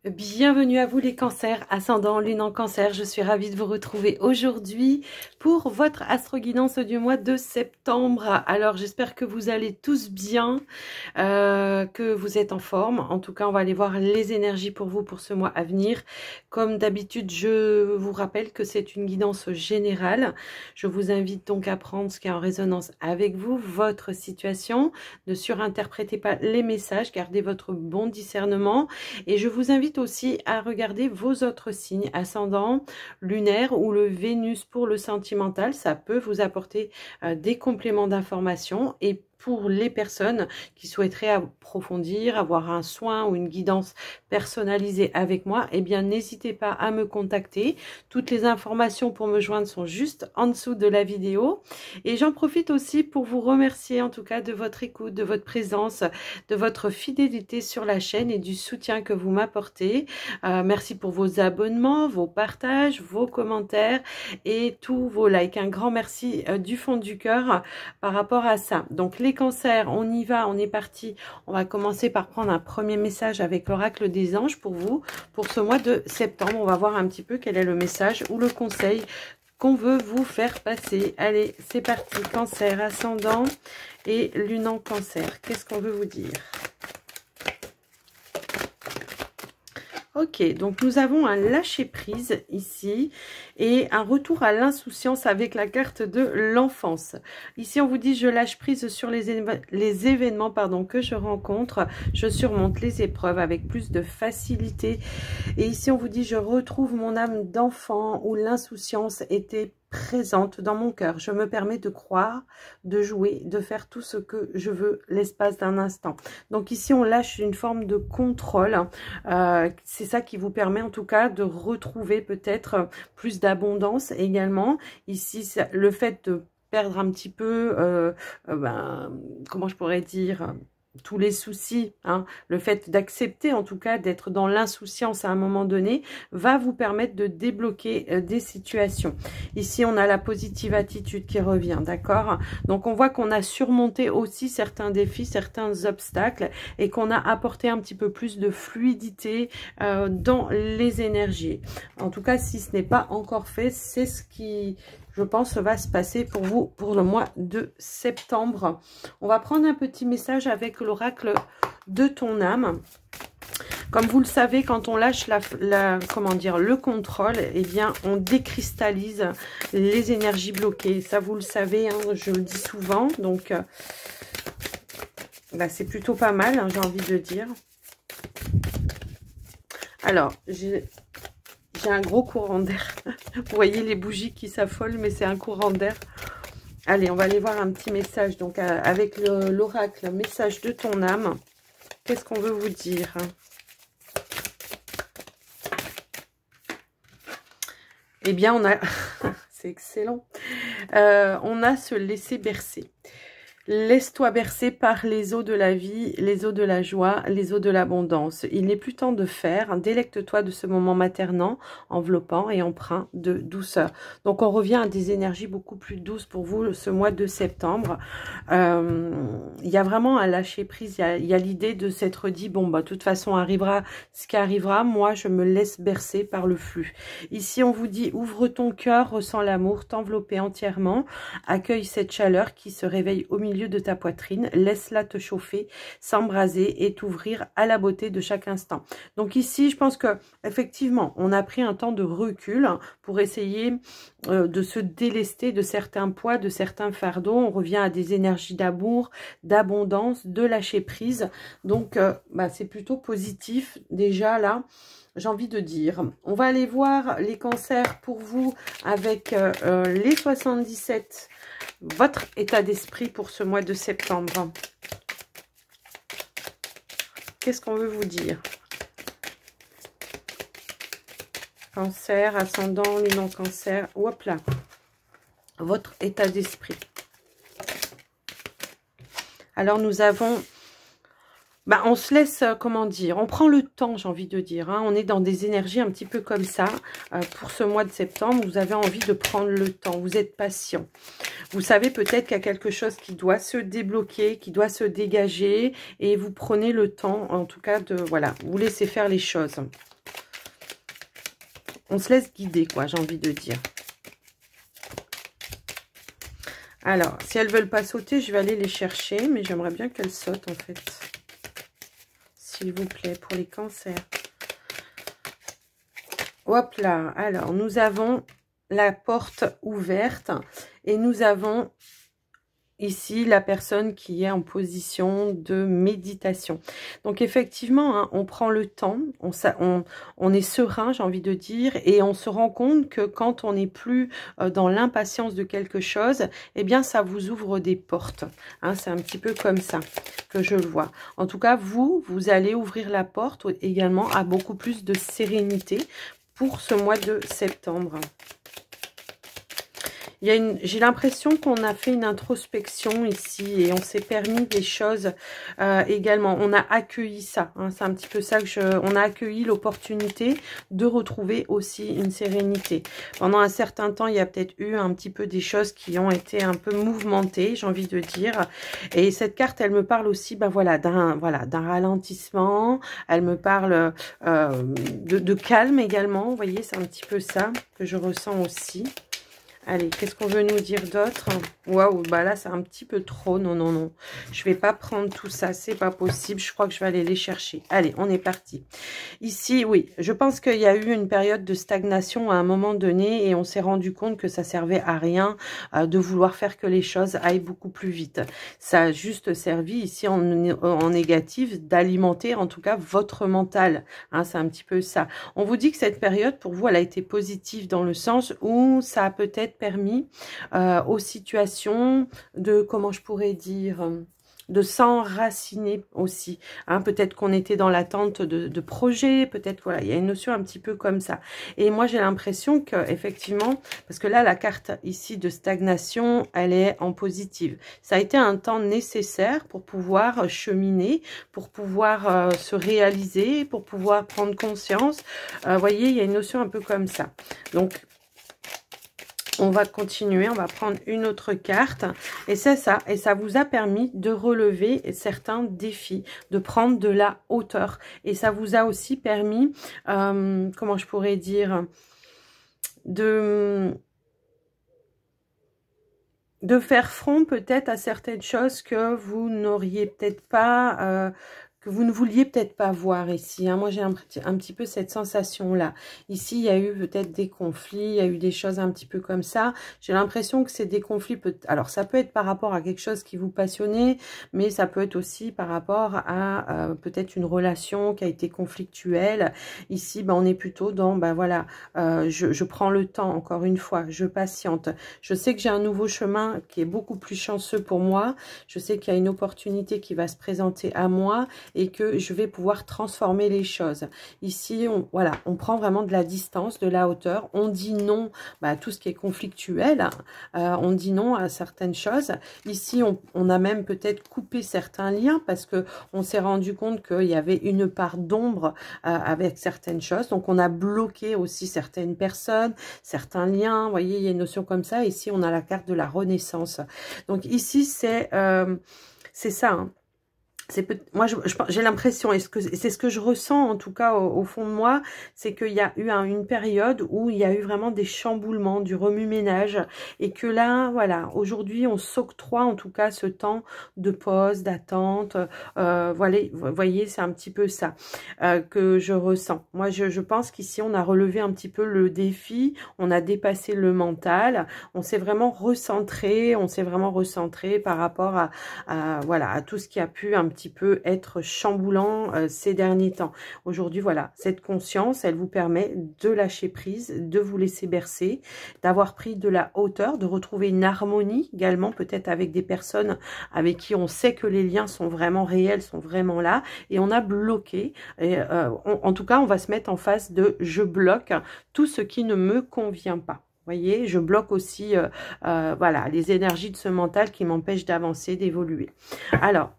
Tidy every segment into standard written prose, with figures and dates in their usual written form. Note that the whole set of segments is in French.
Bienvenue à vous les cancers, ascendant lune en cancer. Je suis ravie de vous retrouver aujourd'hui pour votre astro-guidance du mois de septembre. Alors j'espère que vous allez tous bien, que vous êtes en forme. En tout cas, on va aller voir les énergies pour vous pour ce mois à venir. Comme d'habitude, je vous rappelle que c'est une guidance générale. Je vous invite donc à prendre ce qui est en résonance avec vous, votre situation. Ne surinterprétez pas les messages, gardez votre bon discernement. Et je vous invite aussi à regarder vos autres signes, ascendant, lunaire ou le Vénus pour le sentimental. Ça peut vous apporter des compléments d'information. Et pour les personnes qui souhaiteraient approfondir, avoir un soin ou une guidance personnalisée avec moi, eh bien n'hésitez pas à me contacter. Toutes les informations pour me joindre sont juste en dessous de la vidéo. Et j'en profite aussi pour vous remercier en tout cas de votre écoute, de votre présence, de votre fidélité sur la chaîne et du soutien que vous m'apportez. Merci pour vos abonnements, vos partages, vos commentaires et tous vos likes. Un grand merci du fond du cœur par rapport à ça. Donc les cancers, on y va, on est parti. On va commencer par prendre un premier message avec l'oracle des anges pour vous, pour ce mois de septembre. On va voir un petit peu quel est le message ou le conseil qu'on veut vous faire passer. Allez, c'est parti. Cancer, ascendant et lune en cancer. Qu'est-ce qu'on veut vous dire ? Ok, donc nous avons un lâcher-prise ici et un retour à l'insouciance avec la carte de l'enfance. Ici, on vous dit, je lâche prise sur les événements que je rencontre. Je surmonte les épreuves avec plus de facilité. Et ici, on vous dit, je retrouve mon âme d'enfant où l'insouciance était présente dans mon cœur. Je me permets de croire, de jouer, de faire tout ce que je veux l'espace d'un instant. Donc ici, on lâche une forme de contrôle. C'est ça qui vous permet en tout cas de retrouver peut-être plus d'abondance également. Ici, le fait de perdre un petit peu, comment je pourrais dire, tous les soucis, hein, le fait d'accepter en tout cas d'être dans l'insouciance à un moment donné va vous permettre de débloquer des situations. Ici on a la positive attitude qui revient, d'accord? Donc on voit qu'on a surmonté aussi certains défis, certains obstacles et qu'on a apporté un petit peu plus de fluidité dans les énergies. En tout cas, si ce n'est pas encore fait, c'est ce qui, je pense, va se passer pour vous pour le mois de septembre. On va prendre un petit message avec l'oracle de ton âme. Comme vous le savez, quand on lâche le contrôle, eh bien, on décristallise les énergies bloquées. Ça, vous le savez, hein, je le dis souvent. Donc, c'est plutôt pas mal, hein, j'ai envie de dire. Alors, j'ai un gros courant d'air. Vous voyez les bougies qui s'affolent, mais c'est un courant d'air. Allez, on va aller voir un petit message. Donc, avec l'oracle, message de ton âme. Qu'est-ce qu'on veut vous dire? Eh bien, on a... c'est excellent. On a se laisser bercer. Laisse-toi bercer par les eaux de la vie, les eaux de la joie, les eaux de l'abondance. Il n'est plus temps de faire. Délecte-toi de ce moment maternant, enveloppant et empreint de douceur. Donc, on revient à des énergies beaucoup plus douces pour vous ce mois de septembre. Il y a vraiment un lâcher-prise. Il y a l'idée de s'être dit, bon, de toute façon, arrivera ce qui arrivera. Moi, je me laisse bercer par le flux. Ici, on vous dit, ouvre ton cœur, ressens l'amour, t'envelopper entièrement. Accueille cette chaleur qui se réveille au milieu de ta poitrine, laisse-la te chauffer, s'embraser et t'ouvrir à la beauté de chaque instant. Donc ici, je pense que effectivement, on a pris un temps de recul pour essayer de se délester de certains poids, de certains fardeaux. On revient à des énergies d'amour, d'abondance, de lâcher prise. Donc, c'est plutôt positif déjà là. J'ai envie de dire. On va aller voir les cancers pour vous avec les 77. Votre état d'esprit pour ce mois de septembre. Qu'est-ce qu'on veut vous dire? Cancer, ascendant, lune en cancer. Hop là. Votre état d'esprit. Alors, nous avons... on se laisse, comment dire, on prend le temps, j'ai envie de dire. Hein, on est dans des énergies un petit peu comme ça. Pour ce mois de septembre, vous avez envie de prendre le temps. Vous êtes patient. Vous savez peut-être qu'il y a quelque chose qui doit se débloquer, qui doit se dégager. Et vous prenez le temps, en tout cas, de, voilà, vous laissez faire les choses. On se laisse guider, quoi, j'ai envie de dire. Alors, si elles ne veulent pas sauter, je vais aller les chercher. Mais j'aimerais bien qu'elles sautent, en fait. S'il vous plaît, pour les cancers. Hop là. Alors, nous avons la porte ouverte. Et nous avons ici la personne qui est en position de méditation. Donc effectivement, hein, on prend le temps, on est serein, j'ai envie de dire, et on se rend compte que quand on n'est plus dans l'impatience de quelque chose, eh bien ça vous ouvre des portes. Hein, c'est un petit peu comme ça que je le vois. En tout cas, vous allez ouvrir la porte également à beaucoup plus de sérénité pour ce mois de septembre. J'ai l'impression qu'on a fait une introspection ici et on s'est permis des choses également. On a accueilli ça. Hein, c'est un petit peu ça que on a accueilli l'opportunité de retrouver aussi une sérénité. Pendant un certain temps, il y a peut-être eu un petit peu des choses qui ont été un peu mouvementées, j'ai envie de dire. Et cette carte, elle me parle aussi, ben voilà, d'un ralentissement. Elle me parle de calme également. Vous voyez, c'est un petit peu ça que je ressens aussi. Allez, qu'est-ce qu'on veut nous dire d'autre? Waouh, bah là, c'est un petit peu trop. Non, non, non. Je vais pas prendre tout ça. C'est pas possible. Je crois que je vais aller les chercher. Allez, on est parti. Ici, oui, je pense qu'il y a eu une période de stagnation à un moment donné et on s'est rendu compte que ça servait à rien de vouloir faire que les choses aillent beaucoup plus vite. Ça a juste servi ici en négatif d'alimenter en tout cas votre mental. Hein, c'est un petit peu ça. On vous dit que cette période, pour vous, elle a été positive dans le sens où ça a peut-être permis aux situations de, comment je pourrais dire, de s'enraciner aussi. Hein, peut-être qu'on était dans l'attente de projets, peut-être, voilà, il y a une notion un petit peu comme ça. Et moi, j'ai l'impression que effectivement, parce que là, la carte ici de stagnation, elle est en positive. Ça a été un temps nécessaire pour pouvoir cheminer, pour pouvoir se réaliser, pour pouvoir prendre conscience. Vous voyez, il y a une notion un peu comme ça. Donc, on va continuer, on va prendre une autre carte. Et c'est ça, et ça vous a permis de relever certains défis, de prendre de la hauteur. Et ça vous a aussi permis, comment je pourrais dire, de faire front peut-être à certaines choses que vous n'auriez peut-être pas... que vous ne vouliez peut-être pas voir ici. Hein. Moi, j'ai un petit peu cette sensation-là. Ici, il y a eu peut-être des conflits, il y a eu des choses un petit peu comme ça. J'ai l'impression que c'est des conflits... Alors, ça peut être par rapport à quelque chose qui vous passionnait, mais ça peut être aussi par rapport à peut-être une relation qui a été conflictuelle. Ici, ben, on est plutôt dans, ben voilà, je prends le temps, encore une fois, je patiente. Je sais que j'ai un nouveau chemin qui est beaucoup plus chanceux pour moi. Je sais qu'il y a une opportunité qui va se présenter à moi et que je vais pouvoir transformer les choses. Ici, voilà, on prend vraiment de la distance, de la hauteur. On dit non à tout ce qui est conflictuel. On dit non à certaines choses. Ici, on a même peut-être coupé certains liens parce que on s'est rendu compte qu'il y avait une part d'ombre avec certaines choses. Donc, on a bloqué aussi certaines personnes, certains liens. Vous voyez, il y a une notion comme ça. Ici, on a la carte de la renaissance. Donc, ici, c'est ça, hein. Moi, j'ai l'impression, et c'est ce que je ressens en tout cas au fond de moi, c'est qu'il y a eu une période où il y a eu vraiment des chamboulements, du remue-ménage, et que là, voilà, aujourd'hui, on s'octroie en tout cas ce temps de pause, d'attente. Voilà, vous voyez, c'est un petit peu ça que je ressens. Moi, je pense qu'ici, on a relevé un petit peu le défi, on a dépassé le mental, on s'est vraiment recentré, par rapport voilà, à tout ce qui a pu un petit peu être chamboulant ces derniers temps. Aujourd'hui, voilà, cette conscience, elle vous permet de lâcher prise, de vous laisser bercer, d'avoir pris de la hauteur, de retrouver une harmonie également, peut-être avec des personnes avec qui on sait que les liens sont vraiment réels, sont vraiment là, et on a bloqué. Et, en tout cas, on va se mettre en face de « je bloque tout ce qui ne me convient pas ». Voyez, je bloque aussi voilà, les énergies de ce mental qui m'empêchent d'avancer, d'évoluer. Alors,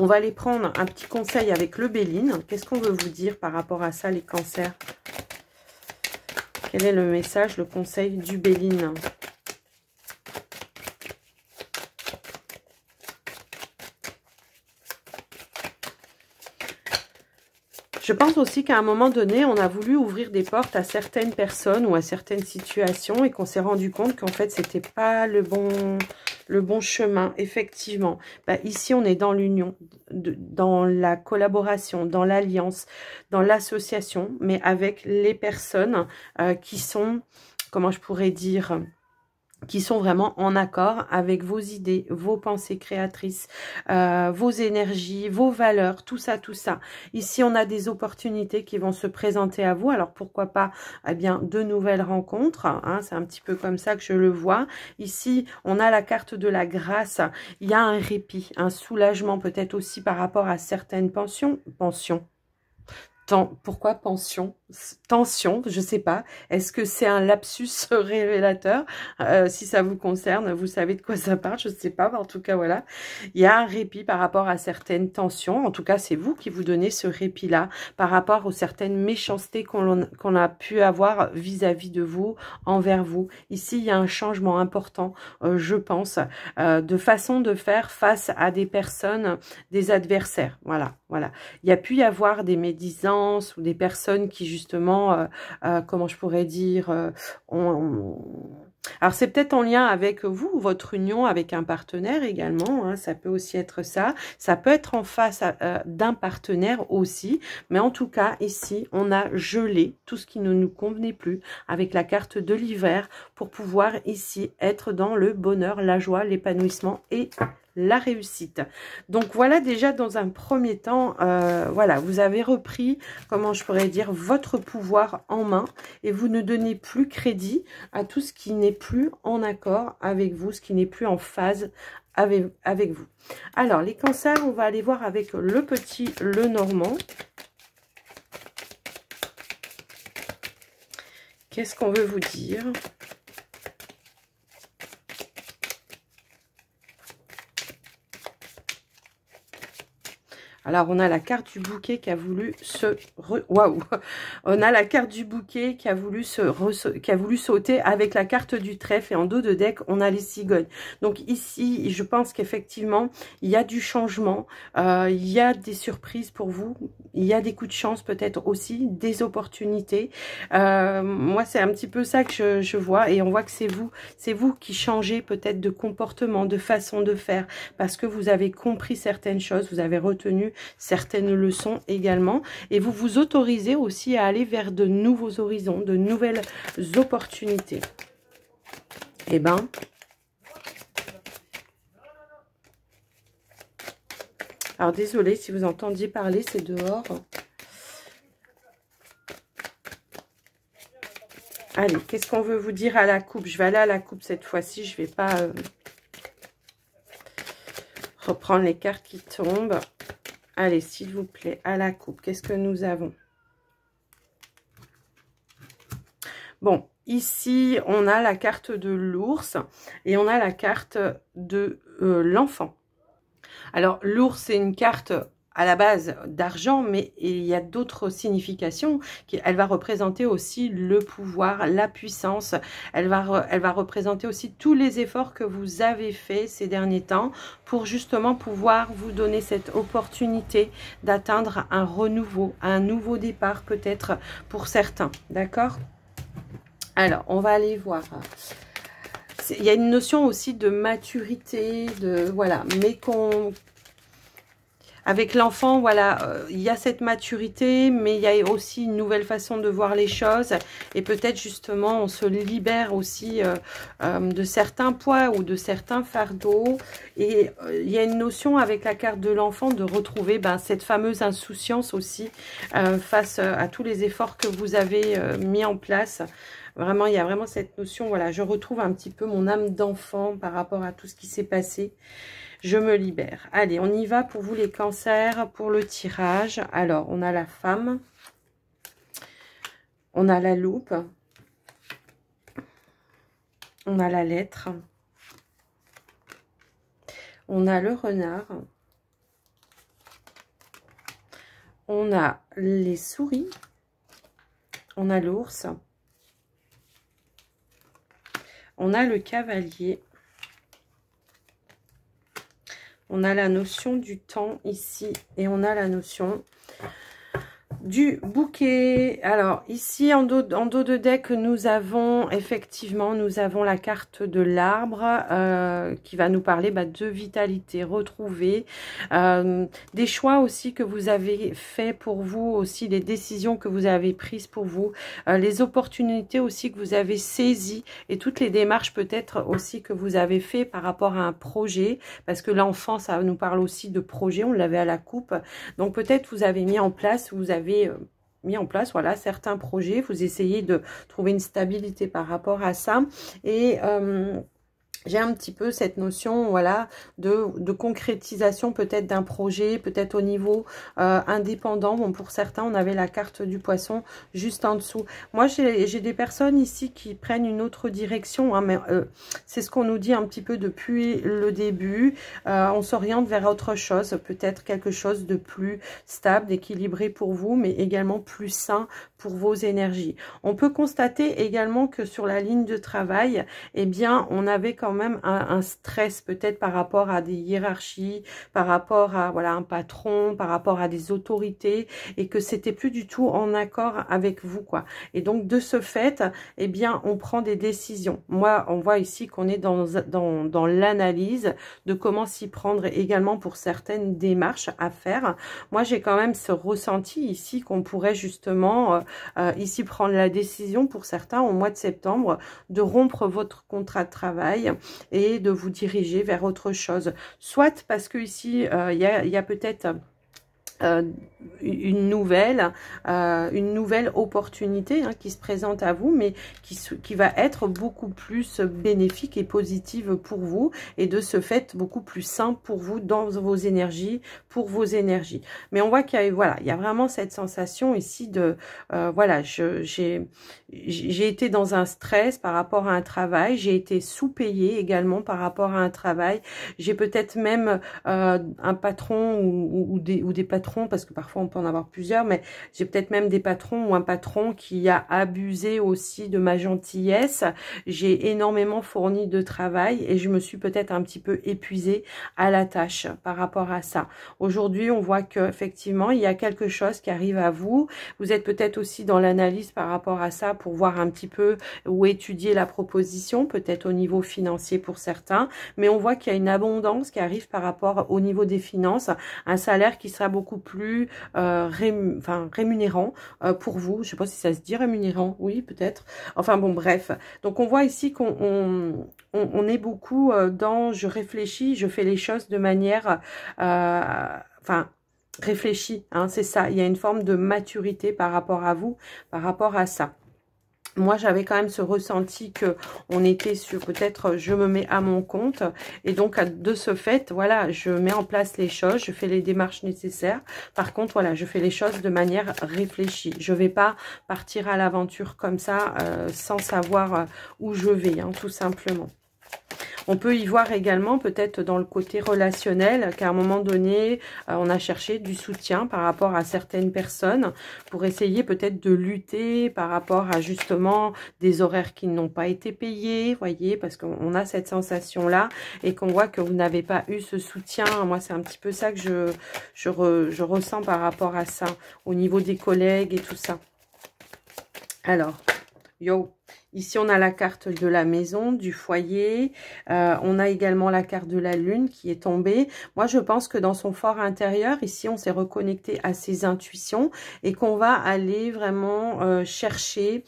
on va aller prendre un petit conseil avec le Béline. Qu'est-ce qu'on veut vous dire par rapport à ça, les cancers? Quel est le message, le conseil du Béline? Je pense aussi qu'à un moment donné, on a voulu ouvrir des portes à certaines personnes ou à certaines situations et qu'on s'est rendu compte qu'en fait, c'était pas le bon chemin, effectivement. Bah, ici, on est dans l'union, dans la collaboration, dans l'alliance, dans l'association, mais avec les personnes qui sont, comment je pourrais dire, qui sont vraiment en accord avec vos idées, vos pensées créatrices, vos énergies, vos valeurs, tout ça, tout ça. Ici, on a des opportunités qui vont se présenter à vous. Alors, pourquoi pas, eh bien, de nouvelles rencontres. Hein, c'est un petit peu comme ça que je le vois. Ici, on a la carte de la grâce. Il y a un répit, un soulagement peut-être aussi par rapport à certaines pensions. Pourquoi pension? Tension, je sais pas. Est-ce que c'est un lapsus révélateur? Si ça vous concerne, vous savez de quoi ça parle, je sais pas. Mais en tout cas, voilà. Il y a un répit par rapport à certaines tensions. En tout cas, c'est vous qui vous donnez ce répit-là par rapport aux certaines méchancetés qu'on a pu avoir vis-à-vis de vous, envers vous. Ici, il y a un changement important, je pense, de façon de faire face à des personnes, des adversaires. Voilà, voilà. Il y a pu y avoir des médisances ou des personnes qui justement, comment je pourrais dire, alors c'est peut-être en lien avec vous, votre union avec un partenaire également, hein, ça peut aussi être ça. Ça peut être en face d'un partenaire aussi, mais en tout cas ici on a gelé tout ce qui ne nous convenait plus avec la carte de l'hiver pour pouvoir ici être dans le bonheur, la joie, l'épanouissement et la réussite. Donc voilà, déjà dans un premier temps, voilà, vous avez repris, comment je pourrais dire, votre pouvoir en main et vous ne donnez plus crédit à tout ce qui n'est plus en accord avec vous, ce qui n'est plus en phase avec vous. Alors les cancers, on va aller voir avec le petit Lenormand. Qu'est-ce qu'on veut vous dire ? Alors, on a la carte du bouquet qui a voulu se... Waouh! On a la carte du bouquet qui a voulu sauter avec la carte du trèfle. Et en dos de deck, on a les cigognes. Donc ici, je pense qu'effectivement, il y a du changement. Il y a des surprises pour vous. Il y a des coups de chance peut-être aussi, des opportunités. Moi, c'est un petit peu ça que je vois. Et on voit que c'est vous qui changez peut-être de comportement, de façon de faire. Parce que vous avez compris certaines choses, vous avez retenu certaines leçons également. Et vous vous autorisez aussi à aller vers de nouveaux horizons, de nouvelles opportunités. Eh ben... Alors, désolé si vous entendiez parler, c'est dehors. Allez, qu'est-ce qu'on veut vous dire à la coupe? Je vais aller à la coupe cette fois-ci. Je ne vais pas reprendre les cartes qui tombent. Allez, s'il vous plaît, à la coupe. Qu'est-ce que nous avons? Bon, ici, on a la carte de l'ours et on a la carte de l'enfant. Alors, l'ours, c'est une carte à la base d'argent, mais il y a d'autres significations. Elle va représenter aussi le pouvoir, la puissance. Elle va représenter aussi tous les efforts que vous avez faits ces derniers temps pour justement pouvoir vous donner cette opportunité d'atteindre un renouveau, un nouveau départ peut-être pour certains. D'accord? Alors, on va aller voir. Il y a une notion aussi de maturité, de voilà, mais avec l'enfant, voilà, il y a cette maturité, mais il y a aussi une nouvelle façon de voir les choses. Et peut-être justement, on se libère aussi de certains poids ou de certains fardeaux. Et il y a une notion avec la carte de l'enfant de retrouver cette fameuse insouciance aussi face à tous les efforts que vous avez mis en place. Vraiment, il y a vraiment cette notion, voilà, je retrouve un petit peu mon âme d'enfant par rapport à tout ce qui s'est passé. Je me libère. Allez, on y va pour vous les cancers, pour le tirage. Alors, on a la femme. On a la loupe. On a la lettre. On a le renard. On a les souris. On a l'ours. On a le cavalier. On a la notion du temps ici et on a la notion du bouquet. Alors ici en dos de deck, nous avons effectivement la carte de l'arbre qui va nous parler de vitalité retrouvée, des choix aussi que vous avez fait pour vous, aussi les décisions que vous avez prises pour vous, les opportunités aussi que vous avez saisies et toutes les démarches peut-être aussi que vous avez fait par rapport à un projet, parce que l'enfant, ça nous parle aussi de projet, on l'avait à la coupe, donc peut-être vous avez mis en place, voilà, certains projets, vous essayez de trouver une stabilité par rapport à ça, et j'ai un petit peu cette notion, voilà, de concrétisation peut-être d'un projet, peut-être au niveau indépendant. Bon, pour certains, on avait la carte du poisson juste en dessous. Moi, j'ai des personnes ici qui prennent une autre direction, hein, mais c'est ce qu'on nous dit un petit peu depuis le début. On s'oriente vers autre chose, peut-être quelque chose de plus stable, d'équilibré pour vous, mais également plus sain pour vos énergies. On peut constater également que sur la ligne de travail, eh bien, on avait quand même un stress peut-être par rapport à des hiérarchies, par rapport à voilà un patron, par rapport à des autorités, et que c'était plus du tout en accord avec vous, quoi. Et donc de ce fait, eh bien, on prend des décisions. Moi, on voit ici qu'on est dans l'analyse de comment s'y prendre également pour certaines démarches à faire. Moi, j'ai quand même ce ressenti ici qu'on pourrait justement ici prendre la décision pour certains au mois de septembre de rompre votre contrat de travail et de vous diriger vers autre chose. Soit parce que ici, il y a peut-être une nouvelle opportunité qui se présente à vous, mais qui va être beaucoup plus bénéfique et positive pour vous, et de ce fait beaucoup plus sain pour vous dans vos énergies, pour vos énergies. Mais on voit qu'il y a, voilà, il y a vraiment cette sensation ici de voilà, j'ai été dans un stress par rapport à un travail, j'ai été sous-payée également par rapport à un travail, j'ai peut-être même un patron ou des patrons, parce que parfois on peut en avoir plusieurs, mais j'ai peut-être même des patrons ou un patron qui a abusé aussi de ma gentillesse. J'ai énormément fourni de travail et je me suis peut-être un petit peu épuisée à la tâche par rapport à ça. Aujourd'hui, on voit qu'effectivement, il y a quelque chose qui arrive à vous. Vous êtes peut-être aussi dans l'analyse par rapport à ça pour voir un petit peu ou étudier la proposition, peut-être au niveau financier pour certains, mais on voit qu'il y a une abondance qui arrive par rapport au niveau des finances, un salaire qui sera beaucoup plus rémunérant pour vous. Je ne sais pas si ça se dit rémunérant, oui peut-être. Enfin bon, bref. Donc on voit ici qu'on est beaucoup dans je réfléchis, je fais les choses de manière réfléchie, hein, c'est ça. Il y a une forme de maturité par rapport à vous, par rapport à ça. Moi, j'avais quand même ce ressenti que on était sur peut-être je me mets à mon compte, et donc de ce fait, voilà, je mets en place les choses, je fais les démarches nécessaires. Par contre, voilà, je fais les choses de manière réfléchie. Je vais pas partir à l'aventure comme ça sans savoir où je vais, hein, tout simplement. On peut y voir également peut-être dans le côté relationnel qu'à un moment donné, on a cherché du soutien par rapport à certaines personnes pour essayer peut-être de lutter par rapport à justement des horaires qui n'ont pas été payés, voyez, parce qu'on a cette sensation-là et qu'on voit que vous n'avez pas eu ce soutien. Moi, c'est un petit peu ça que je ressens par rapport à ça, au niveau des collègues et tout ça. Alors, yo! Ici, on a la carte de la maison, du foyer. On a également la carte de la lune qui est tombée. Moi, je pense que dans son fort intérieur, ici, on s'est reconnecté à ses intuitions et qu'on va aller vraiment chercher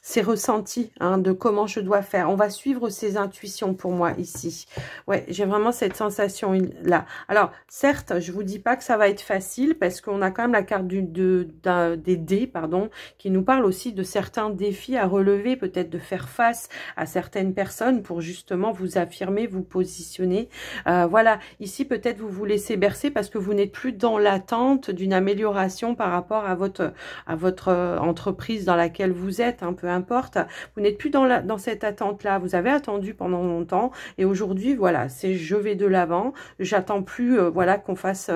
ses ressentis, hein, de comment je dois faire. On va suivre ses intuitions pour moi ici. Ouais, j'ai vraiment cette sensation là. Alors, certes, je vous dis pas que ça va être facile parce qu'on a quand même la carte des dés, pardon, qui nous parle aussi de certains défis à relever, peut-être de faire face à certaines personnes pour justement vous affirmer, vous positionner. Voilà, ici peut-être vous vous laissez bercer parce que vous n'êtes plus dans l'attente d'une amélioration par rapport à votre entreprise dans laquelle vous êtes, un peu importe, vous n'êtes plus dans cette attente-là, vous avez attendu pendant longtemps et aujourd'hui, voilà, c'est je vais de l'avant, j'attends plus, voilà, qu'on fasse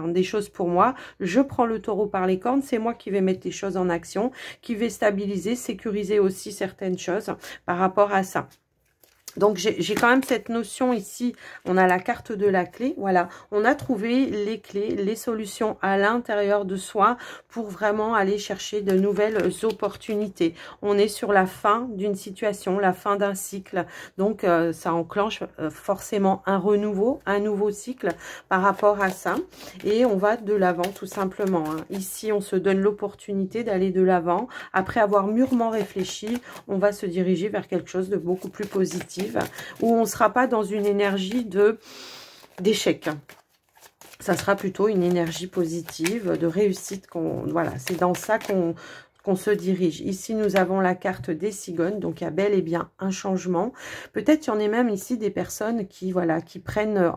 des choses pour moi, je prends le taureau par les cornes, c'est moi qui vais mettre les choses en action, qui vais stabiliser, sécuriser aussi certaines choses par rapport à ça. Donc, j'ai quand même cette notion ici, on a la carte de la clé, voilà. On a trouvé les clés, les solutions à l'intérieur de soi pour vraiment aller chercher de nouvelles opportunités. On est sur la fin d'une situation, la fin d'un cycle. Donc, ça enclenche forcément un renouveau, un nouveau cycle par rapport à ça. Et on va de l'avant tout simplement, hein. Ici, on se donne l'opportunité d'aller de l'avant. Après avoir mûrement réfléchi, on va se diriger vers quelque chose de beaucoup plus positif, où on ne sera pas dans une énergie d'échec. Ça sera plutôt une énergie positive, de réussite. Voilà, c'est dans ça qu'on se dirige. Ici, nous avons la carte des cigognes, donc il y a bel et bien un changement. Peut-être il y en a même ici des personnes qui, voilà, qui prennent,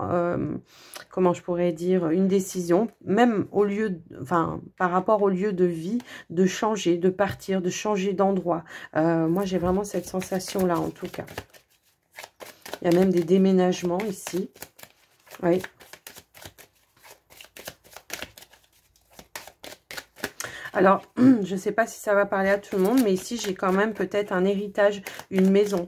comment je pourrais dire, une décision, même au lieu, enfin, par rapport au lieu de vie, de changer, de partir, de changer d'endroit. Moi, j'ai vraiment cette sensation-là, en tout cas. Il y a même des déménagements ici. Oui. Alors, je ne sais pas si ça va parler à tout le monde, mais ici, j'ai quand même peut-être un héritage, une maison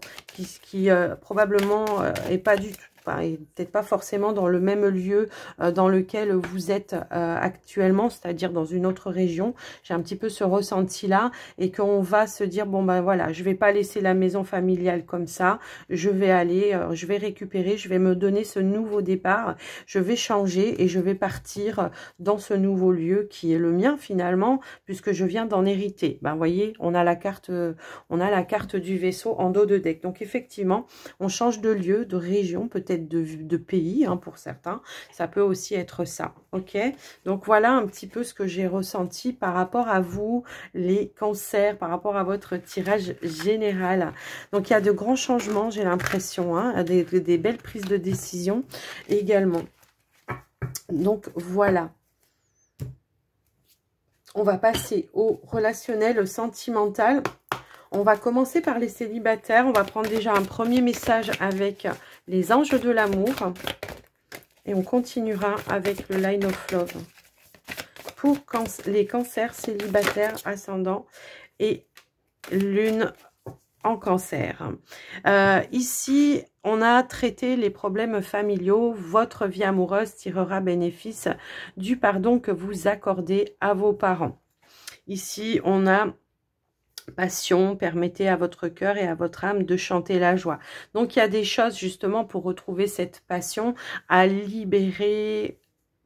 qui probablement est pas du tout, et peut-être pas forcément dans le même lieu dans lequel vous êtes actuellement, c'est-à-dire dans une autre région. J'ai un petit peu ce ressenti-là et qu'on va se dire, bon ben voilà, je vais pas laisser la maison familiale comme ça, je vais aller, je vais récupérer, je vais me donner ce nouveau départ, je vais changer et je vais partir dans ce nouveau lieu qui est le mien finalement, puisque je viens d'en hériter. Ben, vous voyez, on a la carte du vaisseau en dos de deck. Donc effectivement, on change de lieu, de région, peut-être de pays, hein, pour certains. Ça peut aussi être ça, ok? Donc voilà un petit peu ce que j'ai ressenti par rapport à vous, les cancers, par rapport à votre tirage général. Donc il y a de grands changements, j'ai l'impression, hein, des belles prises de décision également. Donc voilà. On va passer au relationnel, au sentimental. On va commencer par les célibataires. On va prendre déjà un premier message avec les anges de l'amour. Et on continuera avec le line of love. Pour les cancers célibataires, ascendant et lune en cancer. Ici, on a traité les problèmes familiaux. Votre vie amoureuse tirera bénéfice du pardon que vous accordez à vos parents. Ici, on a passion, permettez à votre cœur et à votre âme de chanter la joie. Donc, il y a des choses justement pour retrouver cette passion à libérer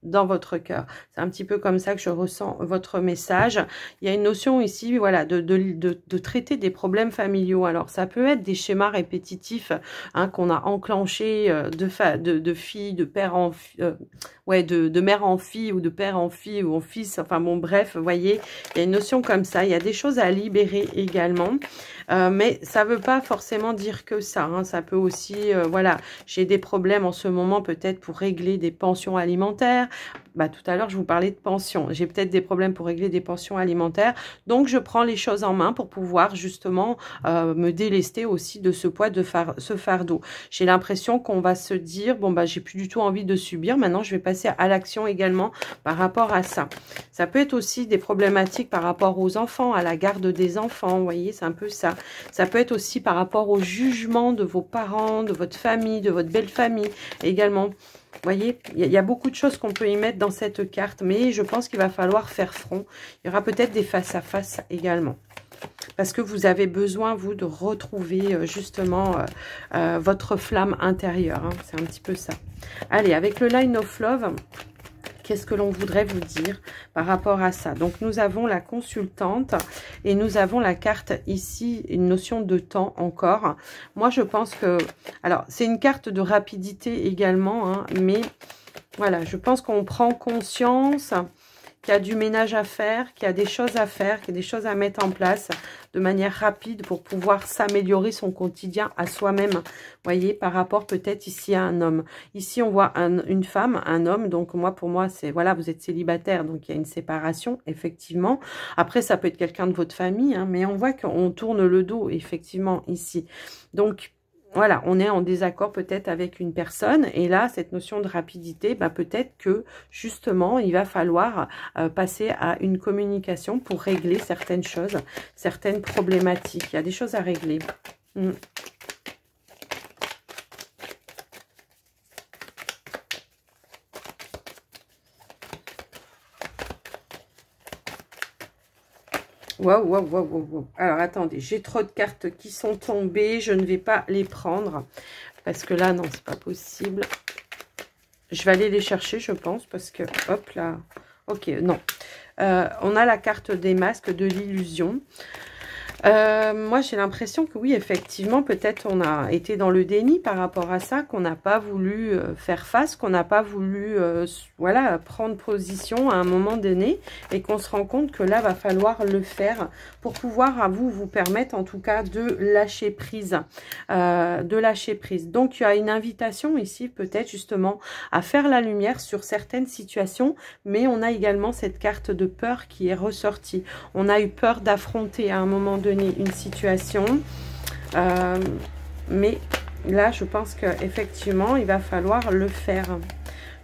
dans votre cœur. C'est un petit peu comme ça que je ressens votre message. Il y a une notion ici, voilà, de traiter des problèmes familiaux. Alors, ça peut être des schémas répétitifs, hein, qu'on a enclenchés de fille, de père en ouais, de mère en fille ou de père en fille ou en fils. Enfin bon, bref, vous voyez, il y a une notion comme ça. Il y a des choses à libérer également. Mais ça ne veut pas forcément dire que ça, hein. Ça peut aussi, voilà, j'ai des problèmes en ce moment peut-être pour régler des pensions alimentaires. Bah, tout à l'heure, je vous parlais de pension. J'ai peut-être des problèmes pour régler des pensions alimentaires. Donc, je prends les choses en main pour pouvoir justement me délester aussi de ce poids, de ce fardeau. J'ai l'impression qu'on va se dire, bon, bah, j'ai plus du tout envie de subir. Maintenant, je vais passer à l'action également par rapport à ça. Ça peut être aussi des problématiques par rapport aux enfants, à la garde des enfants. Vous voyez, c'est un peu ça. Ça peut être aussi par rapport au jugement de vos parents, de votre famille, de votre belle famille également. Vous voyez, il y a beaucoup de choses qu'on peut y mettre dans cette carte, mais je pense qu'il va falloir faire front. Il y aura peut-être des face-à-face également. Parce que vous avez besoin, vous, de retrouver justement votre flamme intérieure, hein. C'est un petit peu ça. Allez, avec le line of love, qu'est-ce que l'on voudrait vous dire par rapport à ça? Donc, nous avons la consultante et nous avons la carte ici, une notion de temps encore. Moi, je pense que... Alors, c'est une carte de rapidité également, hein, mais voilà, je pense qu'on prend conscience qu'il y a du ménage à faire, qu'il y a des choses à faire, qu'il y a des choses à mettre en place de manière rapide pour pouvoir s'améliorer son quotidien à soi-même. Vous voyez, par rapport peut-être ici à un homme. Ici, on voit une femme, un homme. Donc, moi, pour moi, c'est, voilà, vous êtes célibataire. Donc, il y a une séparation, effectivement. Après, ça peut être quelqu'un de votre famille, hein, mais on voit qu'on tourne le dos, effectivement, ici. Donc, voilà, on est en désaccord peut-être avec une personne. Et là, cette notion de rapidité, bah, peut-être que justement, il va falloir passer à une communication pour régler certaines choses, certaines problématiques. Il y a des choses à régler. Waouh, waouh, waouh, waouh, waouh. Alors, attendez, j'ai trop de cartes qui sont tombées. Je ne vais pas les prendre. Parce que là, non, c'est pas possible. Je vais aller les chercher, je pense. Parce que, hop là. Ok, non. On a la carte des masques de l'illusion. Moi, j'ai l'impression que oui, effectivement, peut-être on a été dans le déni par rapport à ça, qu'on n'a pas voulu faire face, qu'on n'a pas voulu voilà, prendre position à un moment donné et qu'on se rend compte que là, va falloir le faire pour pouvoir à vous permettre en tout cas de lâcher prise. Donc, il y a une invitation ici peut-être justement à faire la lumière sur certaines situations, mais on a également cette carte de peur qui est ressortie. On a eu peur d'affronter à un moment donné une situation, mais là je pense qu'effectivement il va falloir le faire.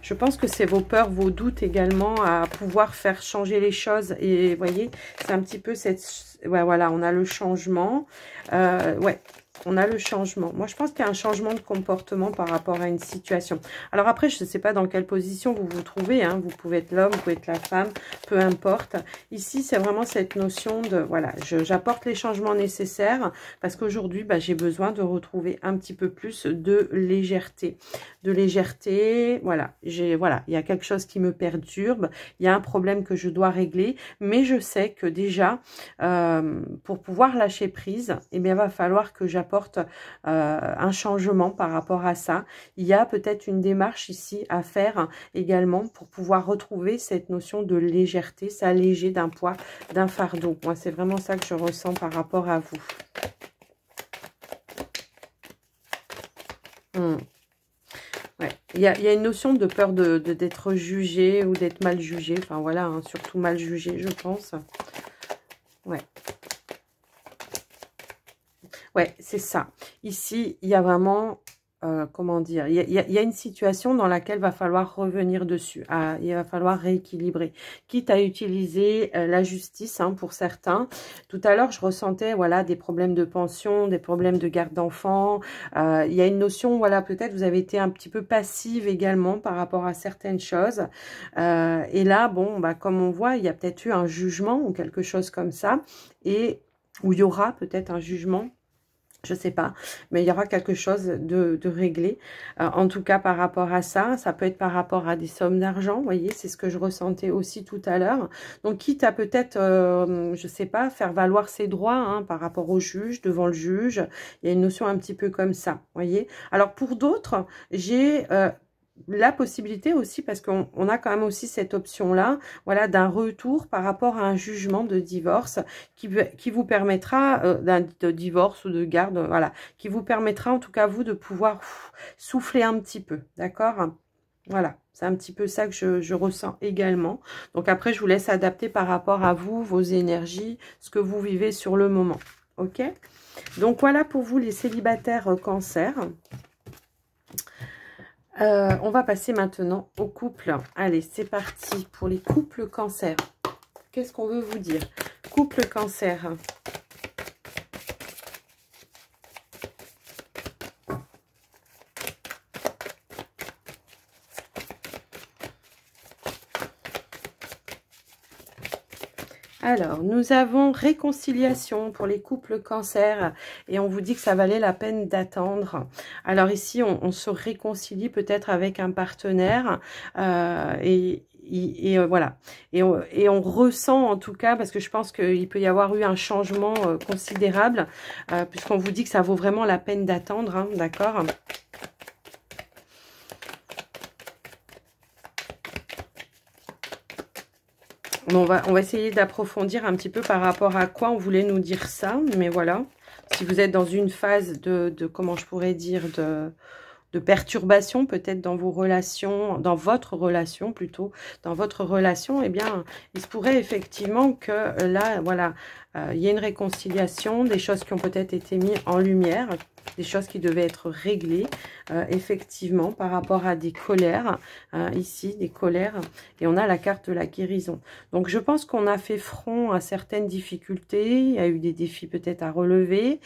Je pense que c'est vos peurs, vos doutes également à pouvoir faire changer les choses. Et vous voyez, c'est un petit peu cette... Ouais, voilà, on a le changement. Ouais, on a le changement. Moi, je pense qu'il y a un changement de comportement par rapport à une situation. Alors après, je ne sais pas dans quelle position vous vous trouvez. Hein. Vous pouvez être l'homme, vous pouvez être la femme, peu importe. Ici, c'est vraiment cette notion de... Voilà, j'apporte les changements nécessaires parce qu'aujourd'hui, bah, j'ai besoin de retrouver un petit peu plus de légèreté. Voilà. Voilà, il y a quelque chose qui me perturbe. Il y a un problème que je dois régler. Mais je sais que déjà, pour pouvoir lâcher prise, eh bien, il va falloir que j'apporte un changement par rapport à ça. Il y a peut-être une démarche ici à faire également pour pouvoir retrouver cette notion de légèreté, s'alléger d'un poids, d'un fardeau. Moi, c'est vraiment ça que je ressens par rapport à vous. Ouais. Il y a une notion de peur d'être jugé ou d'être mal jugé. Enfin, voilà, hein, surtout mal jugé, je pense. Ouais. Ouais, c'est ça. Ici, il y a vraiment, comment dire, il y a une situation dans laquelle il va falloir revenir dessus. Il va falloir rééquilibrer. Quitte à utiliser la justice hein, pour certains. Tout à l'heure, je ressentais voilà, des problèmes de pension, des problèmes de garde d'enfants. Il y a une notion, voilà, peut-être vous avez été un petit peu passive également par rapport à certaines choses. Et là, bon, bah, comme on voit, il y a peut-être eu un jugement ou quelque chose comme ça. Et où il y aura peut-être un jugement. Je sais pas, mais il y aura quelque chose de réglé. En tout cas, par rapport à ça, ça peut être par rapport à des sommes d'argent, vous voyez, c'est ce que je ressentais aussi tout à l'heure. Donc, quitte à peut-être, je sais pas, faire valoir ses droits hein, par rapport au juge, devant le juge. Il y a une notion un petit peu comme ça, vous voyez. Alors, pour d'autres, j'ai... la possibilité aussi, parce qu'on a quand même aussi cette option-là, voilà, d'un retour par rapport à un jugement de divorce qui vous permettra, de divorce ou de garde, voilà, qui vous permettra en tout cas, vous, de pouvoir souffler un petit peu, d'accord? Voilà, c'est un petit peu ça que je ressens également. Donc après, je vous laisse adapter par rapport à vous, vos énergies, ce que vous vivez sur le moment, ok? Donc voilà pour vous les célibataires cancer. On va passer maintenant au couple. Allez, c'est parti pour les couples cancer. Qu'est-ce qu'on veut vous dire? Couple cancer. Alors, nous avons réconciliation pour les couples cancer et on vous dit que ça valait la peine d'attendre. Alors ici, on se réconcilie peut-être avec un partenaire voilà. Et on ressent en tout cas, parce que je pense qu'il peut y avoir eu un changement considérable, puisqu'on vous dit que ça vaut vraiment la peine d'attendre, hein, d'accord ? On va essayer d'approfondir un petit peu par rapport à quoi on voulait nous dire ça. Mais voilà, si vous êtes dans une phase de comment je pourrais dire, de perturbation peut-être dans vos relations, dans votre relation plutôt, dans votre relation, eh bien, il se pourrait effectivement que là, voilà, il y a une réconciliation, des choses qui ont peut-être été mises en lumière, des choses qui devaient être réglées, effectivement, par rapport à des colères, ici, des colères, et on a la carte de la guérison. Donc, je pense qu'on a fait front à certaines difficultés, il y a eu des défis peut-être à relever.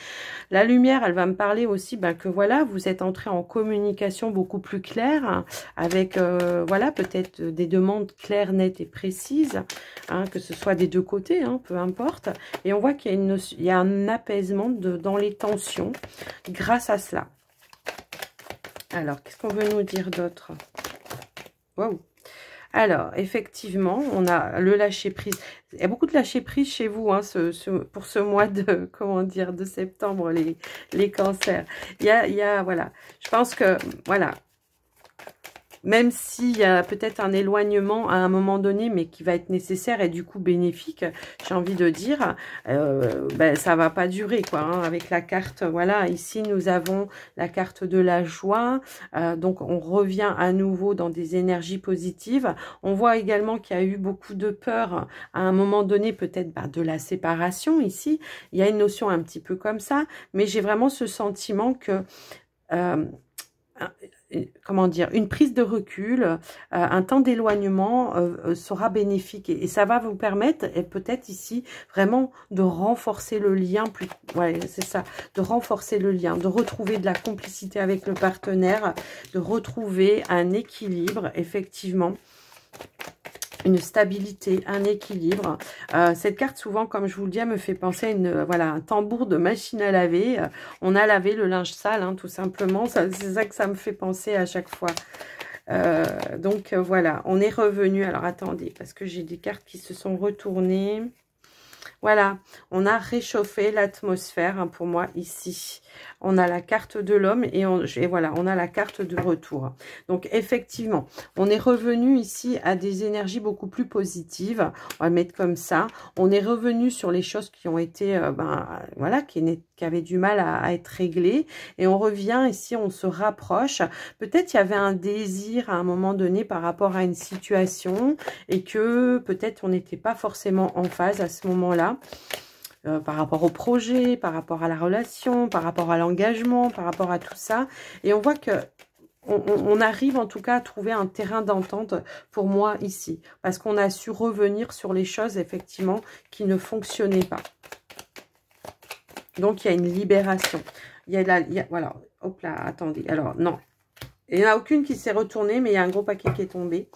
La lumière, elle va me parler aussi que voilà, vous êtes entré en communication communication beaucoup plus claire, hein, avec, voilà, peut-être des demandes claires, nettes et précises, hein, que ce soit des deux côtés, hein, peu importe. Et on voit qu'il y a un apaisement dans les tensions grâce à cela. Alors, qu'est-ce qu'on veut nous dire d'autre? Waouh! Alors, effectivement, on a le lâcher-prise. Il y a beaucoup de lâcher-prise chez vous, hein, pour ce mois de, comment dire, de septembre, les cancers. Il y a, voilà, je pense que, voilà, même s'il y a peut-être un éloignement à un moment donné, mais qui va être nécessaire et du coup bénéfique, j'ai envie de dire, ben, ça va pas durer, quoi, hein, avec la carte, voilà, ici nous avons la carte de la joie, donc on revient à nouveau dans des énergies positives. On voit également qu'il y a eu beaucoup de peur à un moment donné, peut-être de la séparation ici, il y a une notion un petit peu comme ça, mais j'ai vraiment ce sentiment que... comment dire, une prise de recul, un temps d'éloignement sera bénéfique et ça va vous permettre, et peut-être ici, vraiment de renforcer le lien, ouais, c'est ça, de renforcer le lien, de retrouver de la complicité avec le partenaire, de retrouver un équilibre, effectivement, une stabilité, un équilibre. Cette carte, souvent, comme je vous le dis, elle me fait penser à voilà, un tambour de machine à laver. On a lavé le linge sale, hein, tout simplement. C'est ça que ça me fait penser à chaque fois. Donc, voilà, on est revenu. Alors, attendez, parce que j'ai des cartes qui se sont retournées. Voilà, on a réchauffé l'atmosphère, hein, pour moi, ici. On a la carte de l'homme et voilà, on a la carte de retour. Donc, effectivement, on est revenu ici à des énergies beaucoup plus positives. On va mettre comme ça. On est revenu sur les choses qui ont été, voilà, qui avaient du mal à être réglées. Et on revient ici, on se rapproche. Peut-être il y avait un désir à un moment donné par rapport à une situation et que peut-être on n'était pas forcément en phase à ce moment-là. Par rapport au projet, par rapport à la relation, par rapport à l'engagement, par rapport à tout ça. Et on voit que on arrive en tout cas à trouver un terrain d'entente pour moi ici. Parce qu'on a su revenir sur les choses effectivement qui ne fonctionnaient pas. Donc il y a une libération. Voilà, hop là, attendez. Alors non, il n'y en a aucune qui s'est retournée, mais il y a un gros paquet qui est tombé.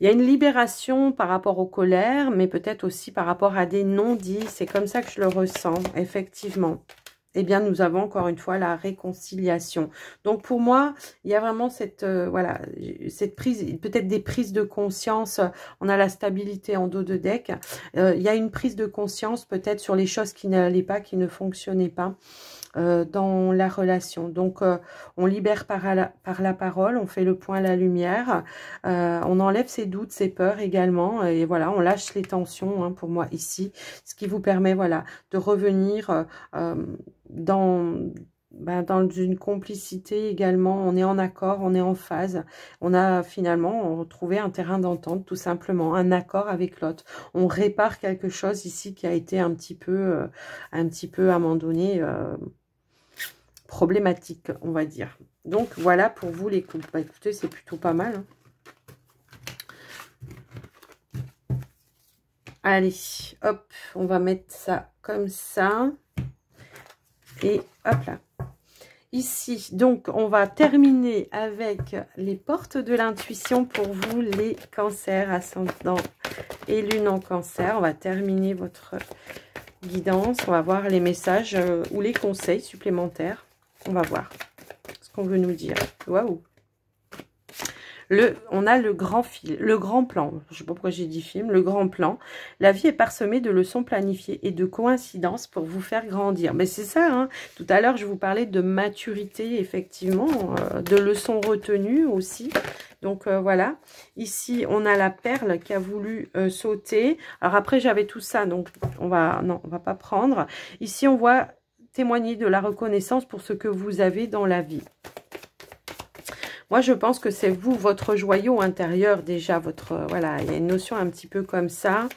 Il y a une libération par rapport aux colères, mais peut-être aussi par rapport à des non-dits. C'est comme ça que je le ressens, effectivement. Eh bien, nous avons encore une fois la réconciliation. Donc, pour moi, il y a vraiment cette, voilà, cette prise, peut-être des prises de conscience. On a la stabilité en dos de deck. Il y a une prise de conscience peut-être sur les choses qui n'allaient pas, qui ne fonctionnaient pas dans la relation. Donc, on libère par la parole, on fait le point à la lumière, on enlève ses doutes, ses peurs également, et voilà, on lâche les tensions, hein, pour moi ici, ce qui vous permet, voilà, de revenir dans une complicité également. On est en accord, on est en phase, on a finalement trouvé un terrain d'entente, tout simplement, un accord avec l'autre. On répare quelque chose ici qui a été un petit peu à un moment donné problématique, on va dire. Donc voilà pour vous les couples. Bah, écoutez, c'est plutôt pas mal, hein. Allez, hop, on va mettre ça comme ça. Et hop là. Ici, donc, on va terminer avec les portes de l'intuition pour vous, les cancers, ascendant et lune en cancer. On va terminer votre guidance. On va voir les messages ou les conseils supplémentaires. On va voir ce qu'on veut nous dire. Waouh! On a le grand plan, je ne sais pas pourquoi j'ai dit film, le grand plan. La vie est parsemée de leçons planifiées et de coïncidences pour vous faire grandir. Mais c'est ça, hein. Tout à l'heure, je vous parlais de maturité, effectivement, de leçons retenues aussi. Donc, voilà. Ici, on a la perle qui a voulu sauter. Alors après, j'avais tout ça, donc on va pas prendre. Ici, on voit témoigner de la reconnaissance pour ce que vous avez dans la vie. Moi, je pense que c'est vous, votre joyau intérieur déjà, voilà, il y a une notion un petit peu comme ça,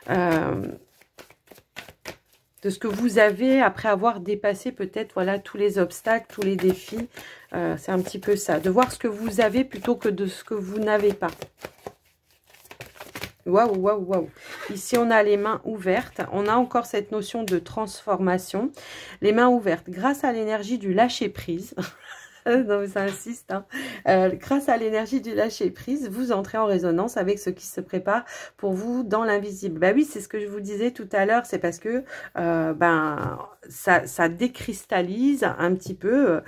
de ce que vous avez après avoir dépassé peut-être, voilà, tous les obstacles, tous les défis, c'est un petit peu ça, de voir ce que vous avez plutôt que de ce que vous n'avez pas. Waouh, waouh, waouh. Ici, on a les mains ouvertes. On a encore cette notion de transformation. Les mains ouvertes grâce à l'énergie du lâcher-prise. Non, mais ça insiste. Hein. Grâce à l'énergie du lâcher-prise, vous entrez en résonance avec ce qui se prépare pour vous dans l'invisible. Bah oui, c'est ce que je vous disais tout à l'heure. C'est parce que ça décristallise un petit peu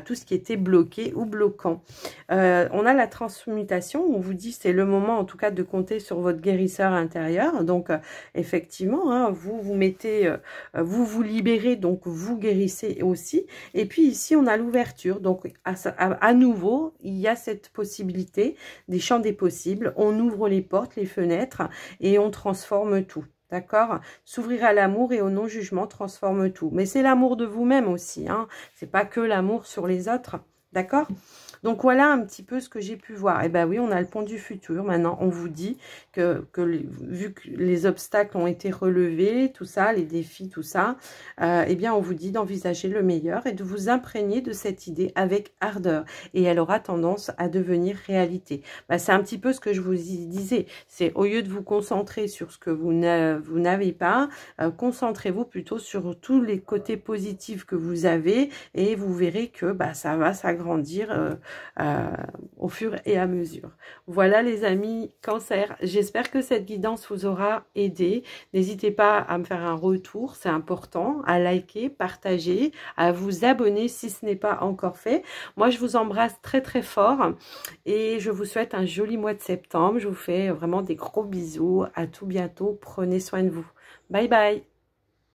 tout ce qui était bloqué ou bloquant. On a la transmutation. On vous dit c'est le moment, en tout cas, de compter sur votre guérisseur intérieur. Donc, effectivement, hein, vous vous mettez, vous vous libérez, donc vous guérissez aussi. Et puis ici, on a l'ouverture. Donc, à nouveau, il y a cette possibilité des champs des possibles. On ouvre les portes, les fenêtres et on transforme tout. D'accord? S'ouvrir à l'amour et au non-jugement transforme tout. Mais c'est l'amour de vous-même aussi. Hein. C'est pas que l'amour sur les autres. D'accord? Donc, voilà un petit peu ce que j'ai pu voir. Et ben oui, on a le pont du futur. Maintenant, on vous dit que vu que les obstacles ont été relevés, tout ça, les défis, tout ça, eh bien, on vous dit d'envisager le meilleur et de vous imprégner de cette idée avec ardeur. Et elle aura tendance à devenir réalité. Ben, c'est un petit peu ce que je vous disais. C'est au lieu de vous concentrer sur ce que vous n'avez pas, concentrez-vous plutôt sur tous les côtés positifs que vous avez et vous verrez que ça va s'agrandir au fur et à mesure. Voilà les amis Cancer, j'espère que cette guidance vous aura aidé. N'hésitez pas à me faire un retour, c'est important, à liker, partager, à vous abonner si ce n'est pas encore fait. Moi je vous embrasse très très fort et je vous souhaite un joli mois de septembre. Je vous fais vraiment des gros bisous, à tout bientôt, prenez soin de vous. Bye bye.